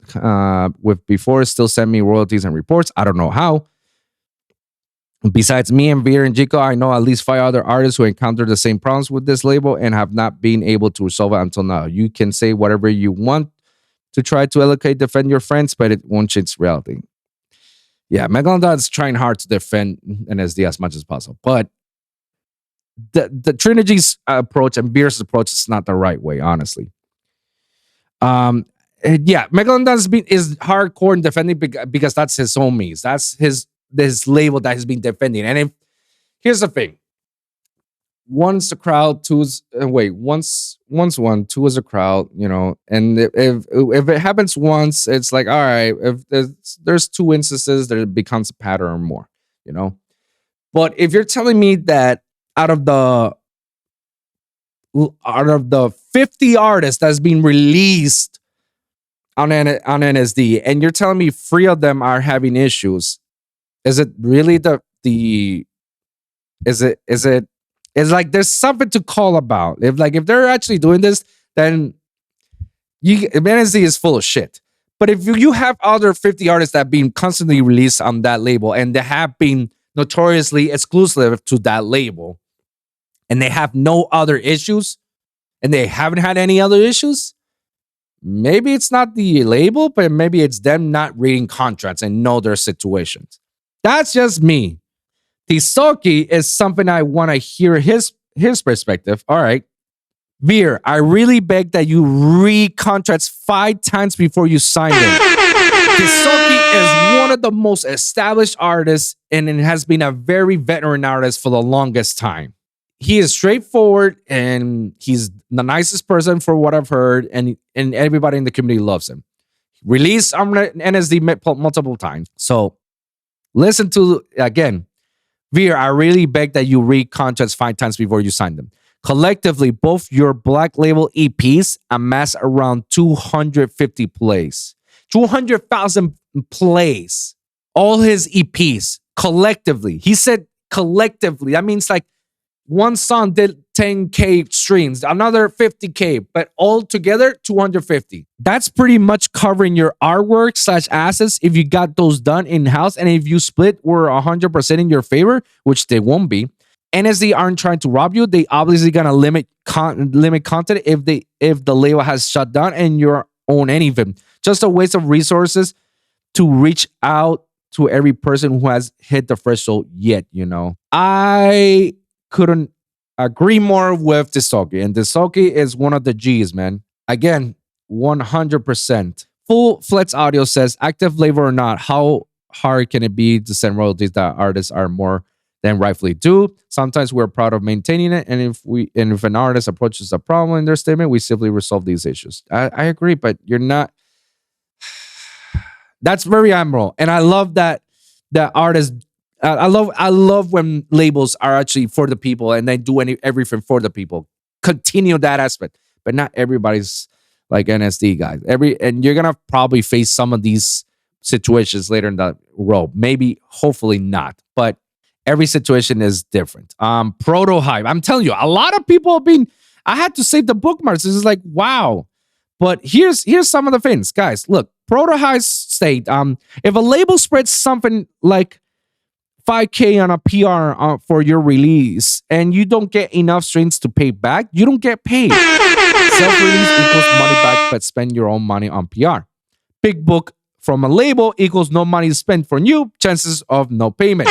with before still send me royalties and reports. I don't know how. Besides me and Veer and Jinko, I know at least 5 other artists who encountered the same problems with this label and have not been able to resolve it until now. You can say whatever you want to try to defend your friends, but it won't change reality. Yeah, Megalodon is trying hard to defend NSD as much as possible, but the Trinergy's approach and Veer's approach is not the right way, honestly. Yeah, Megalodon is hardcore in defending because that's his homies. That's this label that he's been defending. And here's the thing: one's the crowd, once one, two is a crowd, you know. And if it happens once, it's like, all right. If there's 2 instances, there becomes a pattern or more, you know. But if you're telling me that out of the 50 artists that's been released on NSD, and you're telling me 3 of them are having issues, is it really it's like there's something to call about. If they're actually doing this, then NSD is full of shit. But if you have other 50 artists that have been constantly released on that label and they have been notoriously exclusive to that label and they have no other issues and they haven't had any other issues, maybe it's not the label, but maybe it's them not reading contracts and know their situations. That's just me. Tisoki is something I want to hear his perspective. All right. Veer, I really beg that you read contracts 5 times before you sign them. Tisoki is one of the most established artists and has been a very veteran artist for the longest time. He is straightforward and he's the nicest person for what I've heard, and everybody in the community loves him. Released on NSD multiple times. So listen to, again, Veer, I really beg that you read contracts 5 times before you sign them. Collectively, both your Black Label EPs amass around 250 plays. 200,000 plays. All his EPs, collectively. He said collectively. That means like one song did 10K streams, another 50K, but all together 250. That's pretty much covering your artwork / assets if you got those done in-house. And if you split were 100% in your favor, which they won't be, NSD aren't trying to rob you. They obviously gonna limit content if the label has shut down and you own any of them. Just a waste of resources to reach out to every person who has hit the threshold yet, you know. I couldn't agree more with Tisoki. And Tisoki is one of the G's, man. Again, 100%. Full Flex Audio says, active label or not, how hard can it be to send royalties that artists are more than rightfully due? Sometimes we're proud of maintaining it. And if an artist approaches a problem in their statement, we simply resolve these issues. I agree, but you're not. That's very admirable. And I love that artists. I love when labels are actually for the people and they do everything for the people. Continue that aspect, but not everybody's like NSD guys. And you're gonna probably face some of these situations later in the road. Maybe, hopefully not, but every situation is different. Proto-Hype. I'm telling you, a lot of people have been. I had to save the bookmarks. This is like wow. But here's some of the things, guys. Look, Proto-Hype state. If a label spreads something like 5K on a PR for your release and you don't get enough streams to pay back, you don't get paid. Self-release equals money back, but spend your own money on PR. Big book from a label equals no money spent for you, chances of no payment.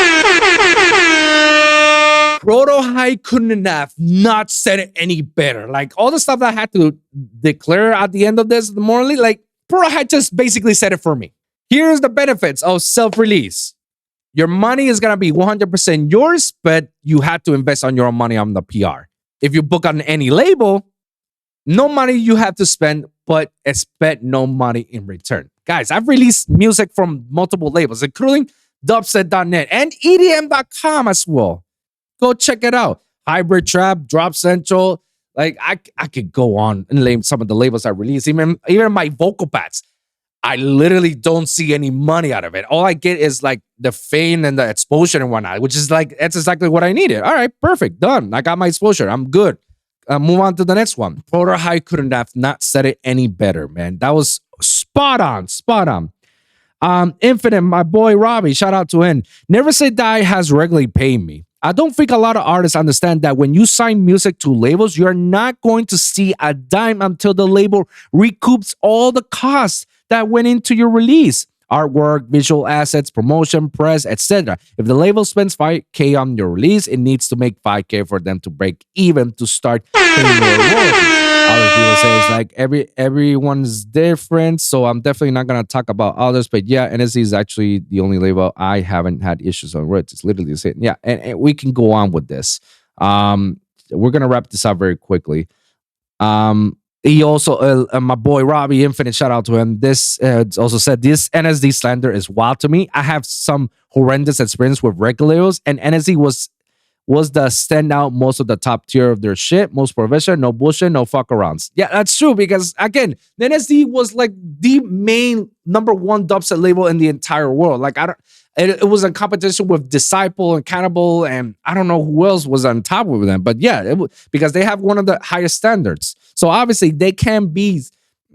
Proto-Hype couldn't have not said it any better. Like all the stuff that I had to declare at the end of this morally, like Proto-Hype just basically said it for me. Here's the benefits of self-release. Your money is going to be 100% yours, but you have to invest on your own money on the PR. If you book on any label, no money you have to spend, but expect no money in return. Guys, I've released music from multiple labels, including dubstep.net and EDM.com as well. Go check it out. Hybrid Trap, Drop Central. Like I could go on and name some of the labels I released. Even my vocal pads. I literally don't see any money out of it. All I get is like the fame and the exposure and whatnot, which is like, that's exactly what I needed. All right, perfect, done. I got my exposure. I'm good. Move on to the next one. Proto-Hype couldn't have not said it any better, man. That was spot on. Infinite, my boy Robbie, shout out to him. Never Say Die has regularly paid me. I don't think a lot of artists understand that when you sign music to labels, you're not going to see a dime until the label recoups all the costs that went into your release. Artwork, visual assets, promotion, press, etc. If the label spends 5K on your release, it needs to make 5K for them to break even to start paying your royalties. Other people say it's like everyone's different, so I'm definitely not gonna talk about others. But yeah, NSD is actually the only label I haven't had issues on royalties. Literally the same. Yeah, and we can go on with this. We're gonna wrap this up very quickly. He also, my boy Robbie Infinite, shout out to him. This also said, this NSD slander is wild to me. I have some horrendous experience with regulars, and NSD was the standout, most of the top tier of their shit, most professional, no bullshit, no fuck arounds. Yeah, that's true, because again, the NSD was like the main #1 dubstep label in the entire world. Like it was a competition with Disciple and Cannibal, and I don't know who else was on top of them. But yeah, because they have one of the highest standards. So obviously they can be,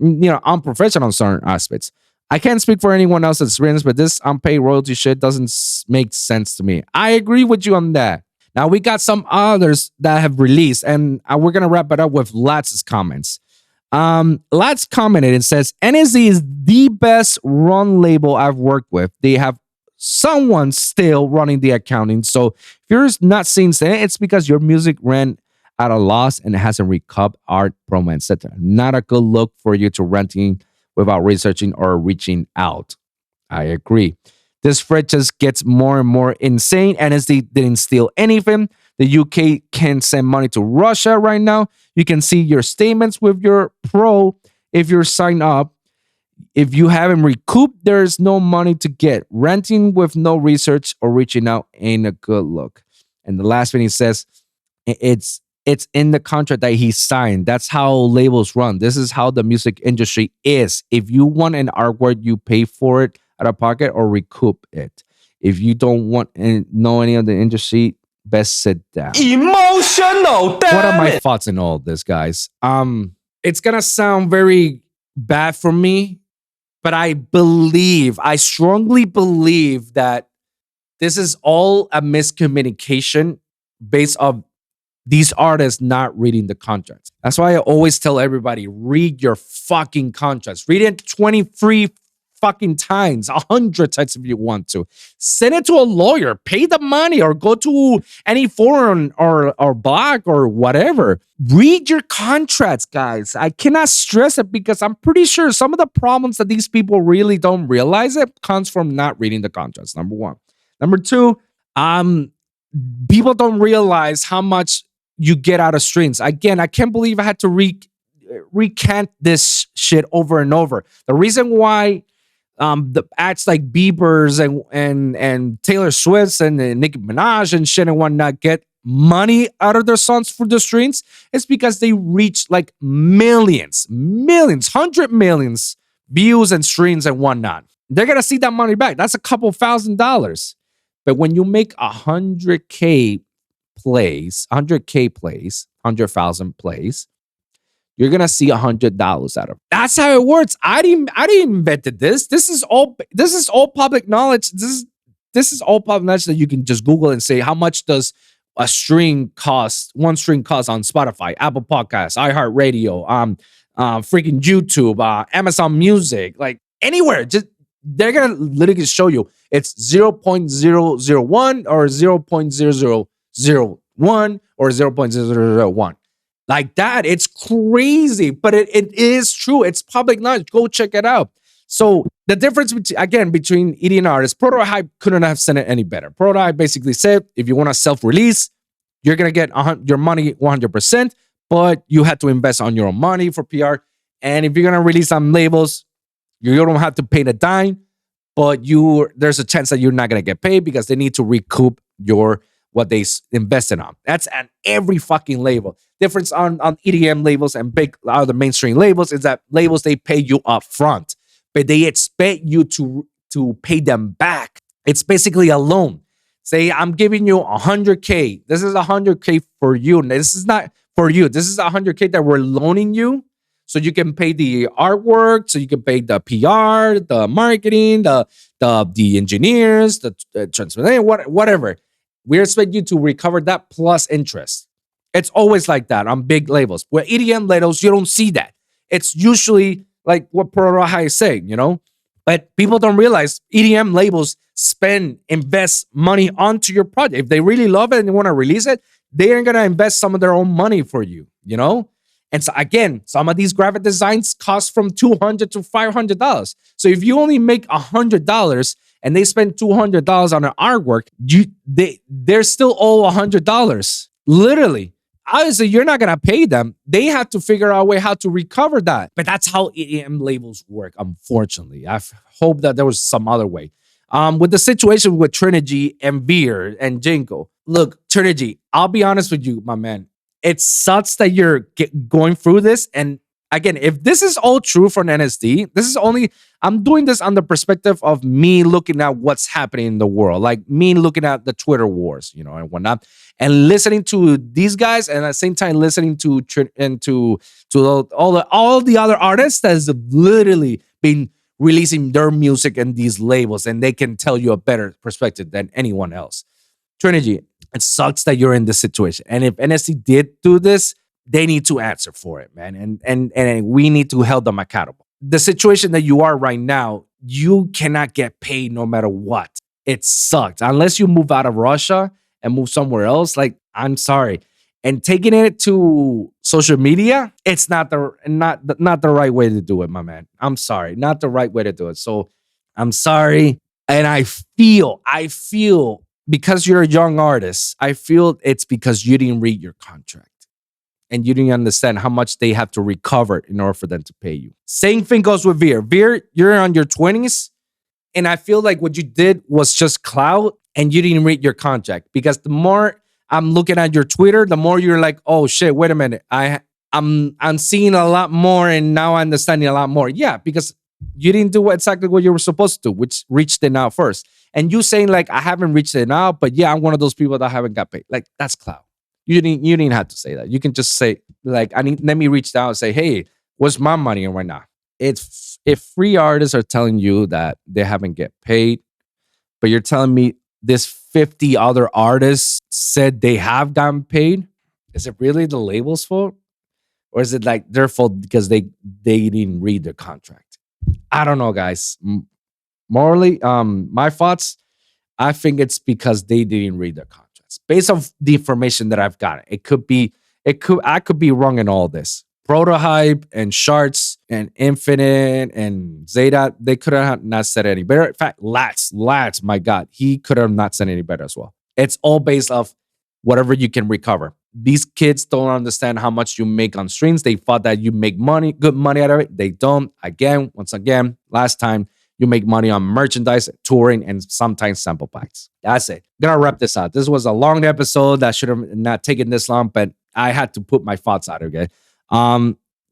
unprofessional in certain aspects. I can't speak for anyone else's experience, but this unpaid royalty shit doesn't make sense to me. I agree with you on that. Now we got some others that have released, and we're gonna wrap it up with Latz's comments. Latz commented and says, NSD is the best run label I've worked with. They have someone still running the accounting. So if you're not seeing that, it's because your music ran at a loss and it hasn't recouped art, promo, etc. Not a good look for you to renting without researching or reaching out. I agree. This thread just gets more and more insane. NSD didn't steal anything. The UK can send money to Russia right now. You can see your statements with your pro if you're signed up. If you haven't recouped, there's no money to get. Renting with no research or reaching out ain't a good look. And the last thing he says, it's in the contract that he signed. That's how labels run. This is how the music industry is. If you want an artwork, you pay for it out of pocket or recoup it. If you don't want to know any of the industry, best sit down. Emotional, damn What are my it. thoughts on all this, guys? It's gonna sound very bad for me, but I strongly believe that this is all a miscommunication based on these artists not reading the contracts. That's why I always tell everybody, read your fucking contracts. Read it 23 fucking times, 100 times if you want to. Send it to a lawyer, pay the money, or go to any forum or blog or whatever. Read your contracts, guys. I cannot stress it because I'm pretty sure some of the problems that these people really don't realize it comes from not reading the contracts, number one. Number two, people don't realize how much you get out of streams. Again, I can't believe I had to recant this shit over and over. The reason why the acts like Bieber's and Taylor Swift's and Nicki Minaj and shit and whatnot get money out of their songs for the streams is because they reach like millions, 100 millions views and streams and whatnot. They're gonna see that money back. That's a couple $1,000s. But when you make 100K plays, 100,000 plays, you're gonna see $100 out of it. That's how it works. I didn't invent this. This is all public knowledge. This is all public knowledge that you can just Google and say, how much does a stream cost? One stream cost on Spotify, Apple Podcasts, iHeartRadio, freaking YouTube, Amazon Music, like anywhere. Just they're gonna literally show you it's 0.001 or 0.0001 or 0.0001. Like that, it's crazy, but it is true. It's public knowledge. Go check it out. So the difference between EDM and artists, Prototype couldn't have said it any better. Prototype basically said, if you want to self-release, you're gonna get your money 100%, but you had to invest on your own money for PR. And if you're gonna release on labels, you don't have to pay the dime, but there's a chance that you're not gonna get paid because they need to recoup what they invested on. That's at every fucking label. Difference on EDM labels and big other mainstream labels is that labels, they pay you up front, but they expect you to pay them back. It's basically a loan. Say, I'm giving you 100K. This is 100K for you. This is not for you. This is 100K that we're loaning you so you can pay the artwork, so you can pay the PR, the marketing, the engineers, the transportation, whatever. We expect you to recover that plus interest. It's always like that on big labels. With EDM labels, you don't see that. It's usually like what Prototype is saying, But people don't realize EDM labels invest money onto your project. If they really love it and they want to release it, they are going to invest some of their own money for you, And so again, some of these graphic designs cost from $200 to $500. So if you only make $100 and they spend $200 on an artwork, they're still owe $100. Literally. Obviously, you're not gonna pay them. They have to figure out a way how to recover that. But that's how EDM labels work, unfortunately. I hope that there was some other way. With the situation with Trinergy and Veer and Jinko. Look, Trinergy, I'll be honest with you, my man. It sucks that you're going through this. And again, if this is all true for an NSD, I'm doing this on the perspective of me looking at what's happening in the world, like me looking at the Twitter wars, and whatnot, and listening to these guys, and at the same time listening to all the other artists that has literally been releasing their music in these labels, and they can tell you a better perspective than anyone else. Trinergy, it sucks that you're in this situation, and if NSD did do this, they need to answer for it, man. And we need to hold them accountable. The situation that you are right now, you cannot get paid no matter what. It sucks. Unless you move out of Russia and move somewhere else, like, I'm sorry. And taking it to social media, it's not the right way to do it, my man. I'm sorry. Not the right way to do it. So I'm sorry. And I feel because you're a young artist, I feel it's because you didn't read your contract. And you didn't understand how much they have to recover in order for them to pay you. Same thing goes with Veer. Veer, you're on your 20s, and I feel like what you did was just clout, and you didn't read your contract. Because the more I'm looking at your Twitter, the more you're like, oh shit, wait a minute. I'm seeing a lot more, and now I'm understanding a lot more. Yeah, because You didn't do exactly what you were supposed to do, which reached it out first. And you saying like, I haven't reached it out, but yeah, I'm one of those people that haven't got paid. Like, that's clout. You didn't have to say that. You can just say like, let me reach out and say, hey, what's my money in right now? It's if free artists are telling you that they haven't get paid, but you're telling me this 50 other artists said they have gotten paid, is it really the label's fault? Or is it like their fault because they didn't read their contract? I don't know, guys. Morally, my thoughts, I think it's because they didn't read their contracts. Based on the information that I've got, I could be wrong in all this. Prototype and Shards and Infinite and Zeta, they could have not said any better. In fact, Lats, my God, he could have not said any better as well. It's all based off whatever you can recover. These kids don't understand how much you make on streams. They thought that you make money, good money out of it. They don't. Once again, last time, you make money on merchandise, touring, and sometimes sample packs. That's it. Gonna wrap this out. This was a long episode that should have not taken this long, but I had to put my thoughts out, okay?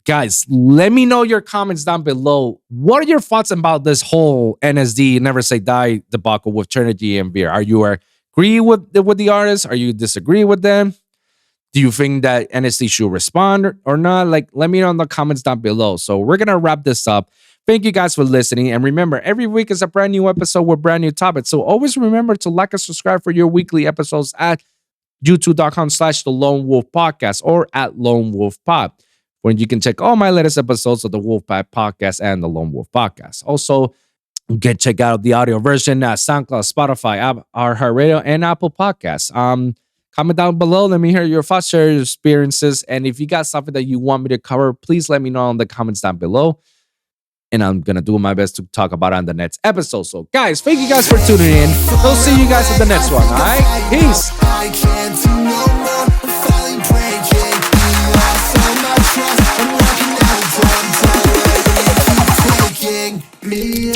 Guys, let me know your comments down below. What are your thoughts about this whole NSD, Never Say Die debacle with Trinergy and Veer? Are you agree with the artists? Are you disagree with them? Do you think that NSD should respond or not? Like, let me know in the comments down below. So we're going to wrap this up. Thank you guys for listening. And remember, every week is a brand new episode with brand new topics. So always remember to like and subscribe for your weekly episodes at youtube.com/The Lone Wolv Podcast or at Lone Wolv Pod, where you can check all my latest episodes of the WOLVPVCK Podcast and the Lone Wolv Podcast. Also, you can check out the audio version at SoundCloud, Spotify, iHeartRadio, and Apple Podcasts. Comment down below. Let me hear your thoughts, share your experiences. And if you got something that you want me to cover, please let me know in the comments down below. And I'm going to do my best to talk about it on the next episode. So, guys, thank you guys for tuning in. We'll see you guys in the next one. All right? Peace. I can't do no more. I'm finally breaking. You lost all my trust. I'm walking out of time. Keep taking me